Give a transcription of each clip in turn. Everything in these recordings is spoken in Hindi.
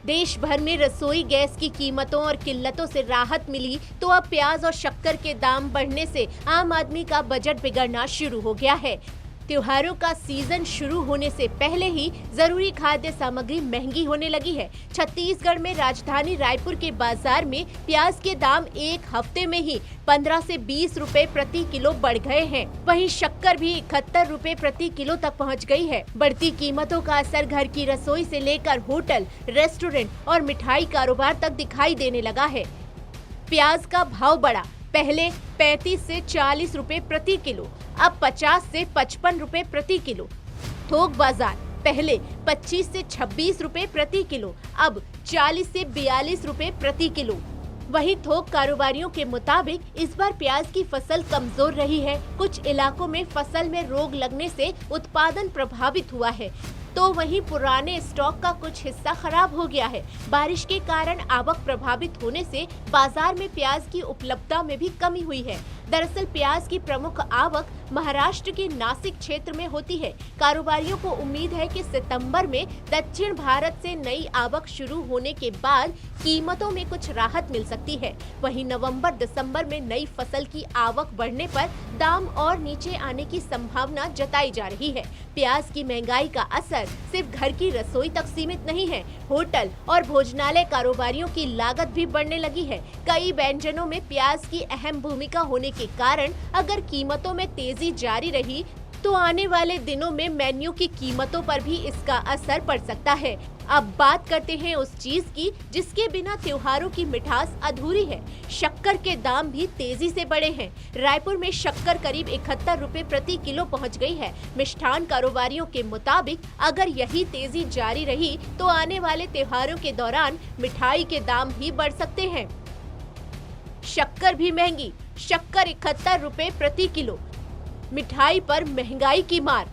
देश भर में रसोई गैस की कीमतों और किल्लतों से राहत मिली तो अब प्याज और शक्कर के दाम बढ़ने से आम आदमी का बजट बिगड़ना शुरू हो गया है। त्योहारों का सीजन शुरू होने से पहले ही जरूरी खाद्य सामग्री महंगी होने लगी है। छत्तीसगढ़ में राजधानी रायपुर के बाजार में प्याज के दाम एक हफ्ते में ही 15 से 20 रुपए प्रति किलो बढ़ गए हैं। वहीं शक्कर भी 71 रुपए प्रति किलो तक पहुंच गई है। बढ़ती कीमतों का असर घर की रसोई से लेकर होटल, रेस्टोरेंट और मिठाई कारोबार तक दिखाई देने लगा है। प्याज का भाव बढ़ा, पहले 35 से 40 रुपए प्रति किलो, अब 50 से 55 रुपए प्रति किलो। थोक बाजार पहले 25 से 26 रुपए प्रति किलो, अब 40 से 42 रुपए प्रति किलो। वहीं थोक कारोबारियों के मुताबिक इस बार प्याज की फसल कमजोर रही है। कुछ इलाकों में फसल में रोग लगने से उत्पादन प्रभावित हुआ है, तो वहीं पुराने स्टॉक का कुछ हिस्सा खराब हो गया है। बारिश के कारण आवक प्रभावित होने से बाजार में प्याज की उपलब्धता में भी कमी हुई है। दरअसल प्याज की प्रमुख आवक महाराष्ट्र के नासिक क्षेत्र में होती है। कारोबारियों को उम्मीद है कि सितंबर में दक्षिण भारत से नई आवक शुरू होने के बाद कीमतों में कुछ राहत मिल सकती है। वहीं नवंबर-दिसंबर में नई फसल की आवक बढ़ने पर दाम और नीचे आने की संभावना जताई जा रही है। प्याज की महंगाई का असर सिर्फ घर की रसोई तक सीमित नहीं है। होटल और भोजनालय कारोबारियों की लागत भी बढ़ने लगी है। कई व्यंजनों में प्याज की अहम भूमिका होने के कारण अगर कीमतों में तेजी जारी रही तो आने वाले दिनों में मेन्यू की कीमतों पर भी इसका असर पड़ सकता है। अब बात करते हैं उस चीज की जिसके बिना त्योहारों की मिठास अधूरी है। शक्कर के दाम भी तेजी से बढ़े हैं। रायपुर में शक्कर करीब 71 रुपए प्रति किलो पहुंच गई है। मिष्ठान कारोबारियों के मुताबिक अगर यही तेजी जारी रही तो आने वाले त्योहारों के दौरान मिठाई के दाम भी बढ़ सकते हैं। शक्कर भी महंगी, शक्कर 71 रुपए प्रति किलो। मिठाई पर महंगाई की मार।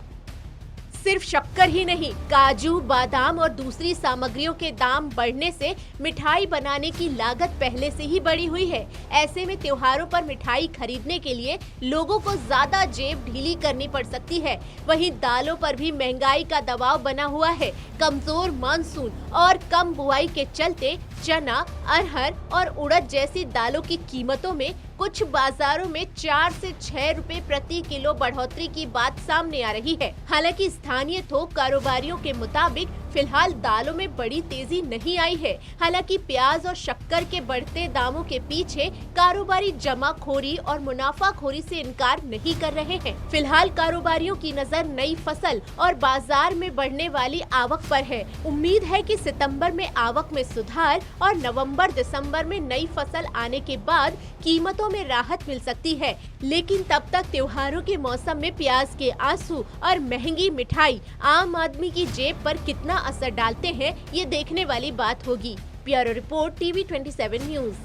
सिर्फ शक्कर ही नहीं, काजू, बादाम और दूसरी सामग्रियों के दाम बढ़ने से मिठाई बनाने की लागत पहले से ही बढ़ी हुई है। ऐसे में त्योहारों पर मिठाई खरीदने के लिए लोगों को ज्यादा जेब ढीली करनी पड़ सकती है। वहीं दालों पर भी महंगाई का दबाव बना हुआ है। कमजोर मानसून और कम बुआई के चलते चना, अरहर और उड़द जैसी दालों की कीमतों में कुछ बाजारों में 4 से 6 रुपए प्रति किलो बढ़ोतरी की बात सामने आ रही है। हालांकि स्थानीय थोक कारोबारियों के मुताबिक फिलहाल दालों में बड़ी तेजी नहीं आई है। हालांकि प्याज और शक्कर के बढ़ते दामों के पीछे कारोबारी जमाखोरी और मुनाफाखोरी से इनकार नहीं कर रहे हैं। फिलहाल कारोबारियों की नजर नई फसल और बाजार में बढ़ने वाली आवक पर है। उम्मीद है कि सितंबर में आवक में सुधार और नवंबर-दिसंबर में नई फसल आने के बाद कीमतों में राहत मिल सकती है। लेकिन तब तक त्योहारों के मौसम में प्याज के आंसू और महंगी मिठाई आम आदमी की जेब पर कितना असर डालते हैं, ये देखने वाली बात होगी। Bureau report, TV 27 news.